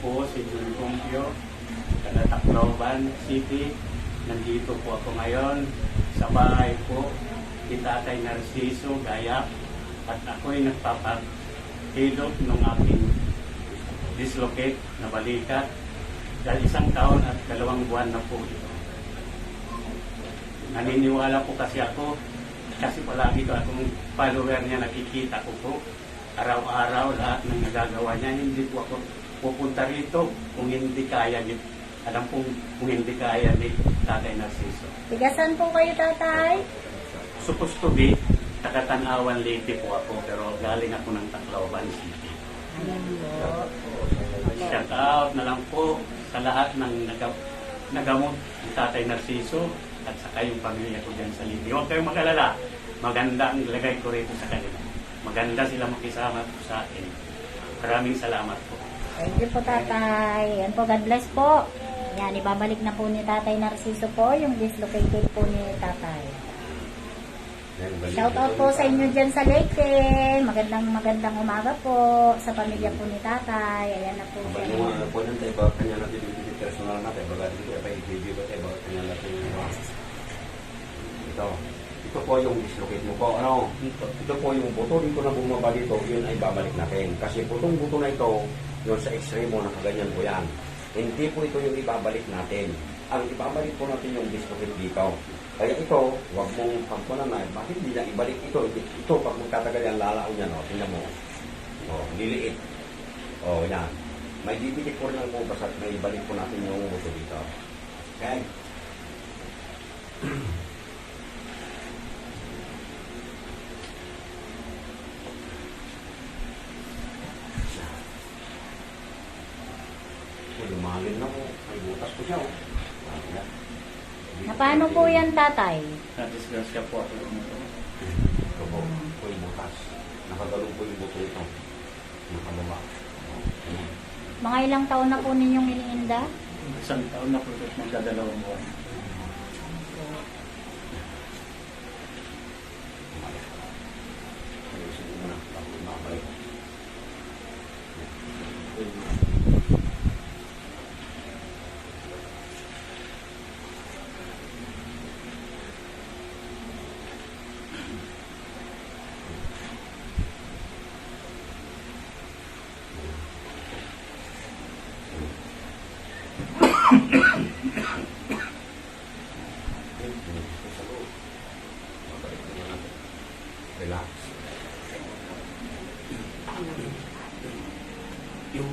po si Jun Cumpio, taga Tacloban City. Nandito po ako ngayon sa bahay po ni Tatay Narciso Gayak at ako'y nagpapahilot ng aking dislocate na balikat dahil 1 taon at 2 buwan na po ito. Naniniwala po kasi ako, kasi palagi ko akong follower niya, nakikita ko po araw-araw lahat ng nagagawa niya. Hindi po ako pupunta rito kung hindi kaya niya. Alam pong kung hindi kaya ni Tatay Narciso. Tigasan po kayo, tatay? Supposed to be, taga-Tanawan Leyte po ako, pero galing ako ng Tacloban City. Ayan po. Shout out na lang po sa lahat ng nagamot ni Tatay Narciso at saka yung pamilya ko dyan sa Leyte. Huwag kayong mag-alala. Maganda ang lagay ko rito sa kanila. Maganda sila makisama po sa akin. Maraming salamat po. Thank you po, tatay. Yan po, God bless po. Yan, ibabalik na po ni Tatay Narciso po yung dislocated po ni tatay. Shout out po sa inyo dyan sa Leyte. Magandang umaga po sa pamilya po ni tatay. Ayan na po siya. Ano po nang tayo ba kanya natin yung personal natin baga dito ay i-video ba tayo ba kanya natin ito po yung dislocate mo po ito po yung buto dito na bumaba dito, yun ay babalik natin kasi putong buto na ito yun sa x-ray mo nakaganyan po yan, hindi po ito yung ibabalik natin. Ang ibabalik po natin yung dislocate dito. Kaya ito, huwag mong pagpunan na, bakit hindi na ibalik ito? Ito, pag magtatagal yan, lalaon yan, tingnan mo. Niliit. Yan. May bibili po rin ang bukas at may ibalik po natin yung buto dito. Okay? Lumalin na po. May butas po siya. Na paano po yan, tatay? Nadisgrasya po ako. Ito po yung butas. Nakagalong po yung buto ito. Nakaluma. Mga ilang taon na po ninyong iniinda? 1 taon na po ito, magdadalawang buwan. Ayusin mo na. Babalik. Relax. Yung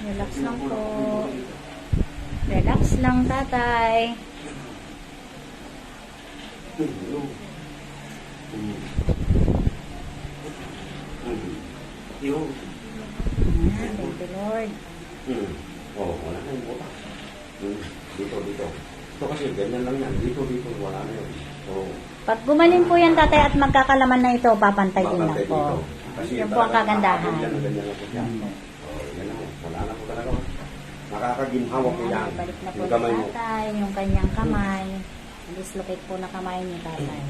Relax lang po. Relax lang, tatay. yung Ayan, thank you, Lord. wala na yung butas. Dito. Ito kasi ganyan lang yan. Dito, wala na yun. Pag gumaling po yan, tatay, at magkakalaman na ito, papantay din lang po. Kasi Yan po ang kagandahan. Ganyan lang po siya. Yan na po. Wala na po talaga. Nakakaginhawa po yan. Balik na po Yung ni kamay mo. tatay, yung kanyang kamay. Dislocate po na kamay ni tatay.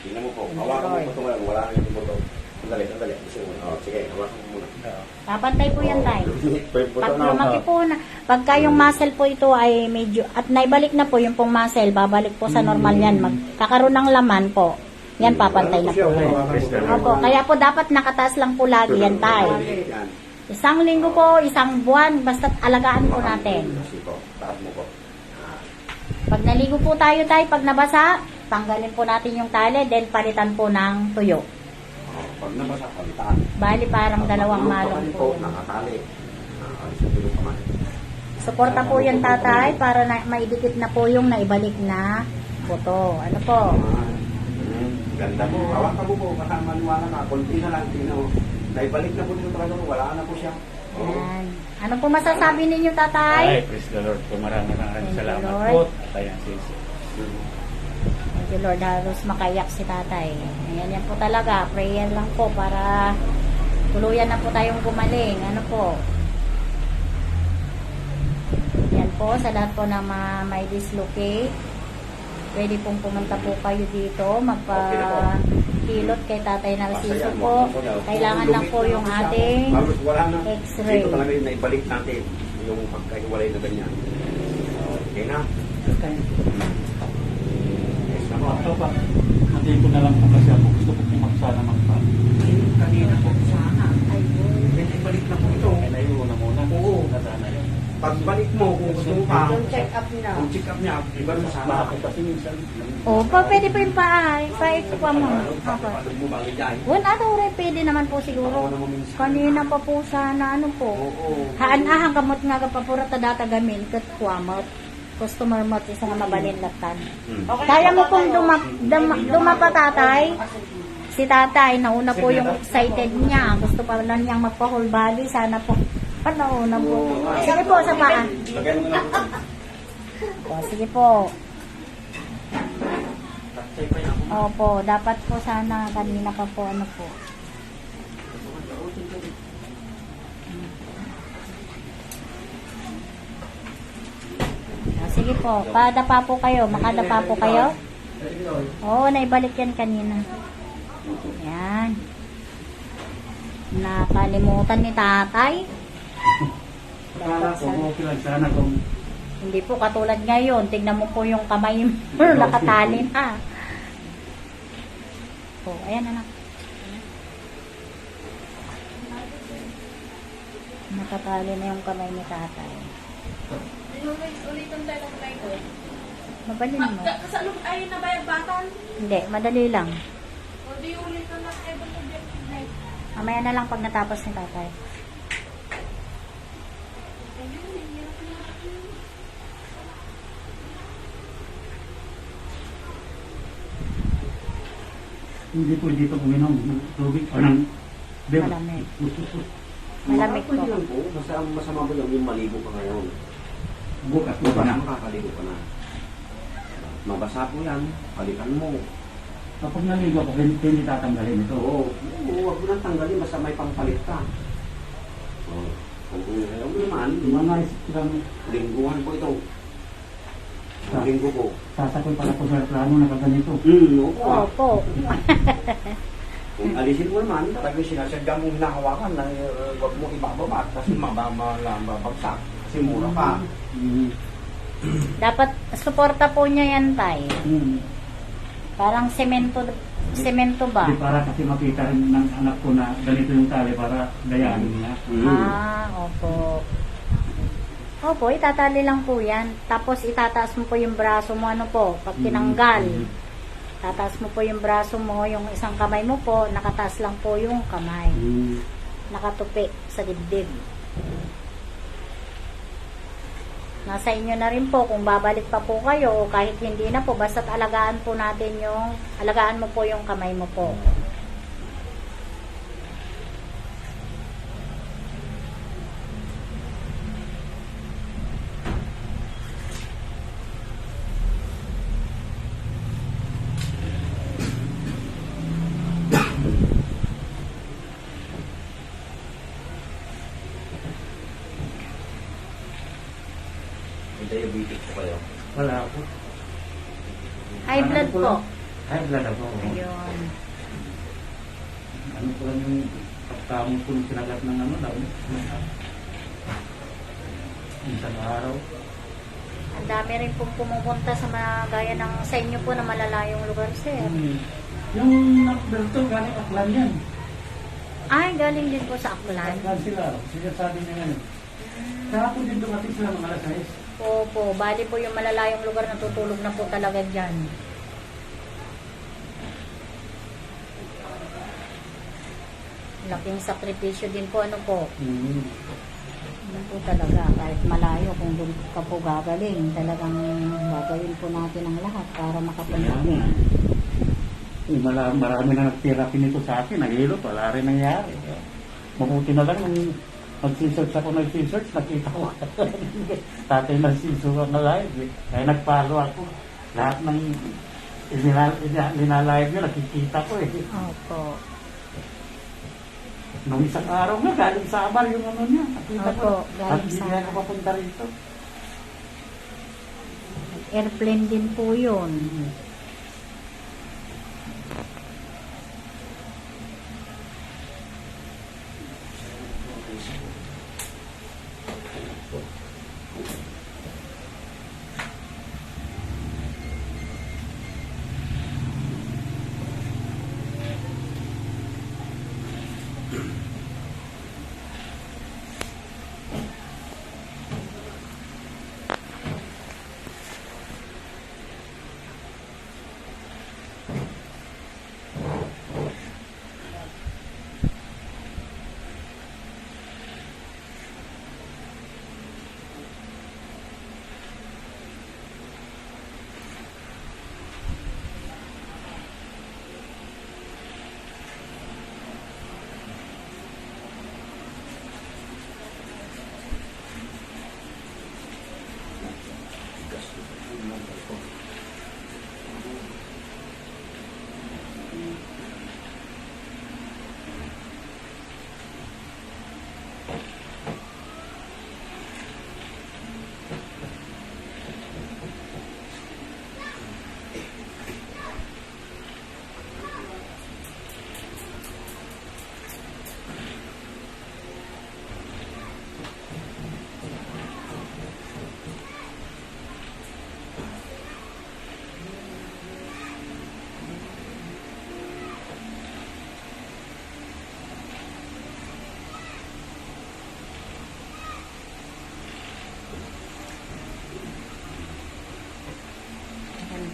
Tingnan mo po. Hawakan mo po ito ngayon. Wala na yung buto. Sandali. Sige, hawakan mo muna. Papantay po yan, tay. Pag Buto na. lumaki po na, pagka yung muscle po ito ay medyo, at naibalik na po yung pong muscle, babalik po sa normal yan. Magkakaroon ng laman po. Yan, papantay na po. Opo, kaya po dapat nakataas lang po lagi yan, tay. Yan. 1 linggo po, 1 buwan, basta't alagaan po natin. Kasi po, taas mo po. Pag naligo po tayo, tay, pag nabasa, tanggalin po natin yung tali, then palitan po ng tuyo. Pag nabasa, palitan. Bali, parang dalawang Pag malong po. po. Nakatali. Nakakalis sa tulong kamay. Suporta po yan, tatay, para na, maidikit na po yung naibalik na buto. Ano po? Ganda po. Hawakan mo po. Kasama maniwala ka. Kunti na lang. Tingnan mo. Naibalik na po dito talaga mo. Wala na po siya. Yan. Ano po masasabi ninyo, tatay? Ay, praise the Lord po. Maraming Thank you, salamat Lord. po. Tatay Narciso. Thank you, Lord. Halos makayak si tatay. Ayan, yan po talaga. Prayer lang po para tuluyan na po tayong gumaling. Ano po? Yan po, sa lahat po na may dislocate. pwede pong pumunta po kayo dito, Okay na po. magpa-kilot kay Tatay Narciso po. Kailangan lang po yung ating Halos wala na. X-ray. Dito talaga yung naibalik natin yung pagkahiwalay na ganyan. Okay na. Okay. Yes, Ako, ito pa. Nandito na lang po kasi ako. Gusto ko po sana magpa. kanina po sana. Ayun. Naibalik na po ito. Okay na yun muna. Oo. Nasana yun. Pagbalik mo, kung gusto mo pa, Yung check up na. kung check up niya, iba mo sana. Bakit kasi minsan. Opo, pwede po yung paa. Paiko pa mo. Opo. Paano mo bagay dyan? Wala ito rin, pwede naman po siguro. Kanina pa po sana, ano po. Oo. Haan-ahang kamot nga kapapura ta data gamin, kat kuamot. Customer mo, isa nga mabalin latan. Kaya mo pong dumapa tatay. Si tatay, nauna po yung excited niya. Gusto pa lang niyang magpa-whole body. Sana po. Nauna po. Sige po, sa paa. Lagyan mo na po. O, sige po. Check pa yan. Opo, dapat po sana kanina pa po, ano po. Sige po, padapa po kayo. Makadapa po kayo. Oo, naibalik yan kanina. Yan. Nakalimutan ni tatay. Kala ko, okay lang sana kung Hindi po katulad ngayon. Tignan mo po yung kamay mo. Nakatali na. Oh, ayan anak. Nakatali na yung kamay ni tatay. Ulitin tayo ng tayo ko. Mabalin mo. Kasalong ay nabayag-batan. Hindi, madali lang. O di ulitin na tayo ng subject. Mamaya na lang pag natapos ni tatay. hindi po dito uminom ng tubig o ng beer. Malamig. Malamig po. Pwede lang po. Masama po lang yung maligo ka ngayon. Bukas po pa na. Makakaligo ka na. Mabasa po yan. Palitan mo. Kapag naligo ako, hindi tatanggalin ito. Oo. Huwag mo nang tanggalin. Basta may pampalit ka. Oo. Kung ayaw mo naman, Mga isang lingguhan po ito. Ang linggo po. sasakoy pala po sa plano na kaganito. Opo. Opo. Kung alisin mo naman, talagang sinasadya mong hinahawakan na huwag mo ibababa kasi mababagsak. Kasi mura pa. Dapat suporta po niya yan tay. Parang semento ba? Hindi para kasi makita rin ng anak ko na ganito yung tali para gayaan niya. Ah, opo. Opo, itatali lang po yan. Tapos itataas mo po yung braso mo, ano po, pag tinanggal. Tataas mo po yung braso mo, yung isang kamay mo po, nakataas lang po yung kamay. Nakatupi sa dibdib. Nasa inyo na rin po kung babalik pa po kayo o kahit hindi na po, basta't alagaan po natin alagaan mo po yung kamay mo po. May diabetic po kayo. Wala po. High blood po. High blood ako. Ayun. Ano po lang yung pagkamot ko ng sinagat ng ano daw. Isang araw. Ang dami rin pong pumupunta sa mga gaya ng sa inyo po na malalayong lugar, sir. Yung nakberto, galing Aklan yan. Ay, galing din po sa Aklan. Aklan sila. Sila sabi niya nga. Kahapon din dumating sila mga alas 6. Opo, bali po yung malalayong lugar na tutulog na po talaga dyan. Laking sakripisyo din po, ano po. Ano po talaga, kahit malayo, kung doon ka po gagaling, talagang gagawin po natin ang lahat para makapunta. Marami na nagtherapy nito sa akin. Naghilot, wala rin nangyari. Mabuti na lang nung nag-research ako, nakita ko. Tatay Narciso na live. Kaya nag-follow ako. Lahat ng linalive nyo, nakikita ko eh. Opo. Nung isang araw nga, galing sa Abal yung ano niya. Nakita ko. Opo, galing Hindi sa niya ako papunta rito. airplane din po yun.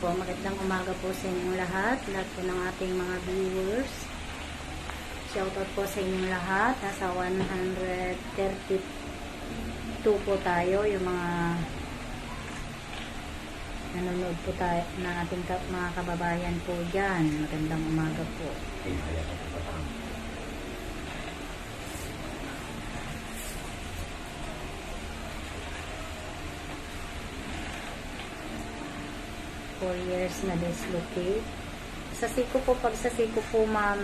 po, magandang umaga po sa inyong lahat po ng ating mga viewers. Shoutout po sa inyong lahat. Nasa 132 po tayo, yung mga nanonood po tayo ng ating mga kababayan po dyan. Magandang umaga po. Kaya ka patang. 4 years na dislocate. Sa siko po, pag sa siko po, ma'am,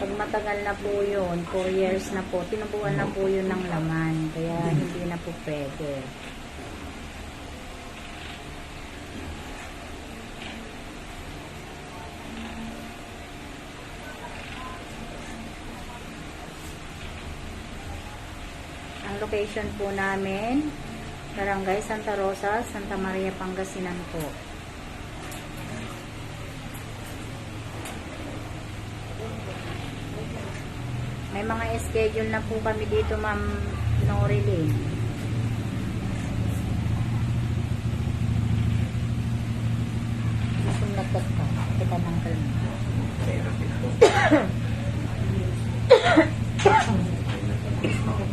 pag matagal na po yun, 4 years na po, tinubuan na po yun ng laman. Kaya hindi na po pwede. Ang location po namin, Barangay Santa Rosa, Santa Maria, Pangasinan po. May mga schedule na po kami dito, Ma'am Norilyn. Sumlatot ka. Kita ng kalma.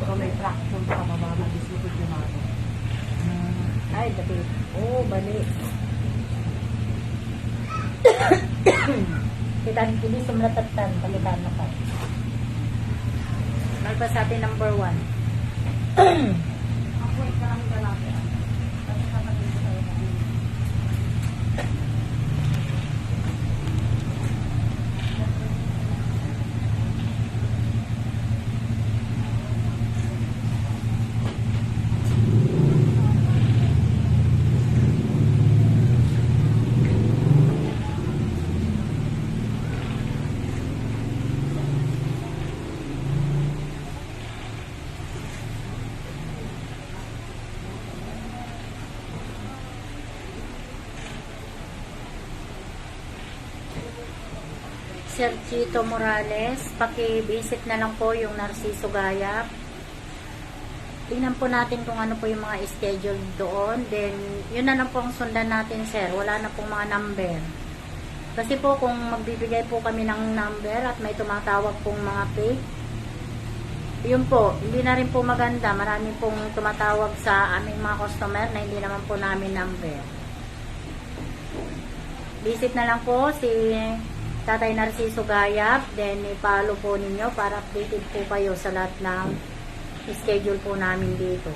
Kung may traction pa, mamamadisipid yung mga ito. Ay, dati. Oh, bali. Kita hindi sumlatatan. Palitan na ka. Malpasati number 1. Ako ay karang lalaki. Kasi kapatid ko tayo na Sir Chito Morales, paki-visit na lang po yung Narciso Gayap. Tingnan po natin kung ano po yung mga schedule doon. Then, yun na lang po ang sundan natin, sir. Wala na pong mga number. Kasi po, kung magbibigay po kami ng number at may tumatawag pong mga fake, yun po, hindi na rin po maganda. Marami pong tumatawag sa aming mga customer na hindi naman po namin number. Visit na lang po si Tatay Narciso Gayap, then i-follow po ninyo para updated po kayo sa lahat ng schedule po namin dito.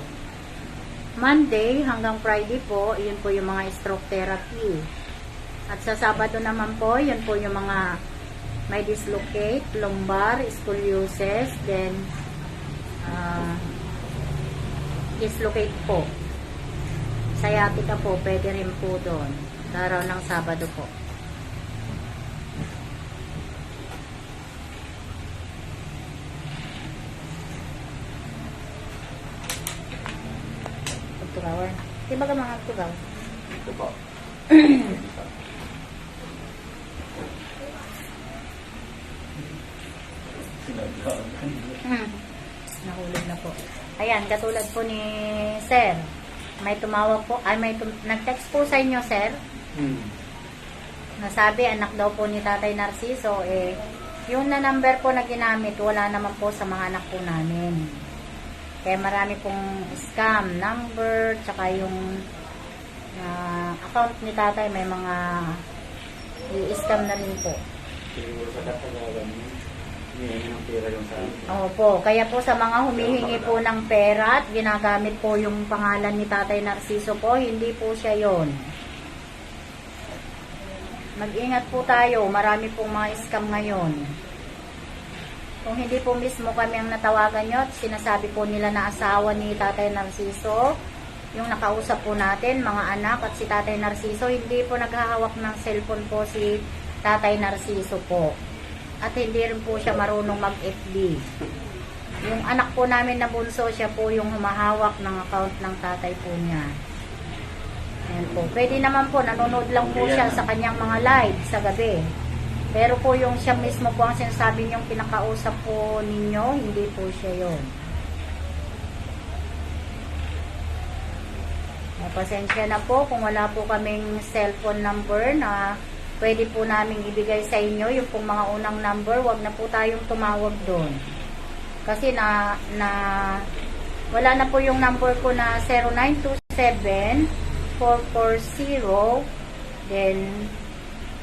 Monday hanggang Friday po, yun po yung mga stroke therapy. At sa Sabado naman po, yun po yung mga may dislocate, lumbar, scoliosis, then dislocate po. Sciatica po, pwede rin po doon. Sa araw ng Sabado po. Tugawan. Di ba ka mga tugaw? Ito po. Nahulog na po. Ayan, katulad po ni Sir. May tumawag po, nag-text po sa inyo, Sir. Nasabi, anak daw po ni Tatay Narciso, yung na number po na ginamit, wala naman po sa mga anak po namin. Kaya marami pong scam number, tsaka yung account ni Tatay, may mga i-scam na rin po. Siguro sa katagalan mo, hindi ng pera yung sa akin. Opo, kaya po sa mga humihingi po ng pera at ginagamit po yung pangalan ni Tatay Narciso po, hindi po siya yon. Mag-ingat po tayo, marami pong mga scam ngayon. Kung hindi po mismo kami ang natawagan nyo at sinasabi po nila na asawa ni Tatay Narciso, yung nakausap po natin, mga anak at si Tatay Narciso, hindi po naghahawak ng cellphone po si Tatay Narciso po. At hindi rin po siya marunong mag-FB. Yung anak po namin na bunso, siya po yung humahawak ng account ng tatay po niya. Ayan po. Pwede naman po, nanonood lang po siya sa kanyang mga live sa gabi. Pero po yung siya mismo po ang sinasabi niyong pinakausap po ninyo, hindi po siya yon. Pasensya na po kung wala po kaming cellphone number na pwede po namin ibigay sa inyo. Yung pong mga unang number, wag na po tayong tumawag doon. Kasi wala na po yung number ko na 0927-440 then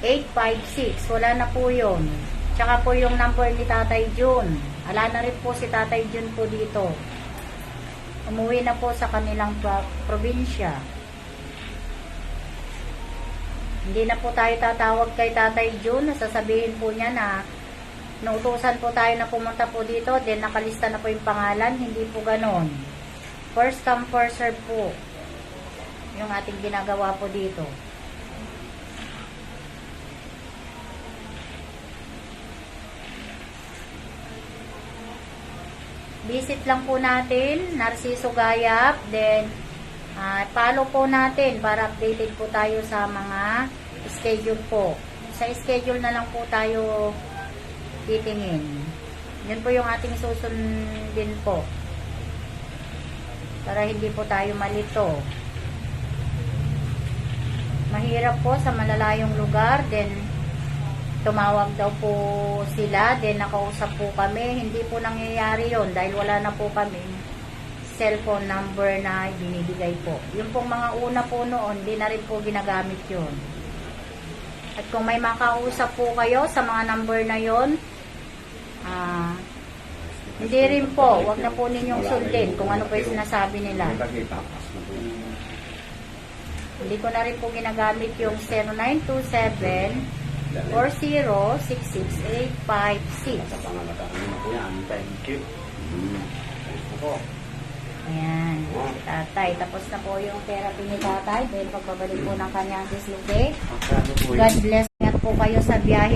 856. Wala na po yun. Tsaka po yung number ni Tatay Jun. Ala na rin po si Tatay Jun po dito. Umuwi na po sa kanilang probinsya. Hindi na po tayo tatawag kay Tatay Jun. Sasabihin po niya na nautusan po tayo na pumunta po dito, then nakalista na po yung pangalan. Hindi po ganon. First come, first serve po yung ating ginagawa po dito. Visit lang po natin, Narciso Gayap, then follow po natin para updated po tayo sa mga schedule po. Sa schedule na lang po tayo titingin. Yun po yung ating susundin po. Para hindi po tayo malito. Mahirap po sa malalayong lugar, then tumawag daw po sila, then nakausap po kami. Hindi po nangyayari yon dahil wala na po kami cellphone number na binibigay po. Yung pong mga una po noon, di na rin po ginagamit yon. At kung may makausap po kayo sa mga number na yon, hindi rin po, wag na po ninyong sundin kung ano po yung sinasabi nila. Hindi ko na rin po ginagamit yung 0927-4066-856. Thank you. Ayan, si Tatay. Tapos na po yung therapy ni Tatay. Dahil pagbabalik po ng kanyang dislocate. God bless. Ingat po kayo sa biyahe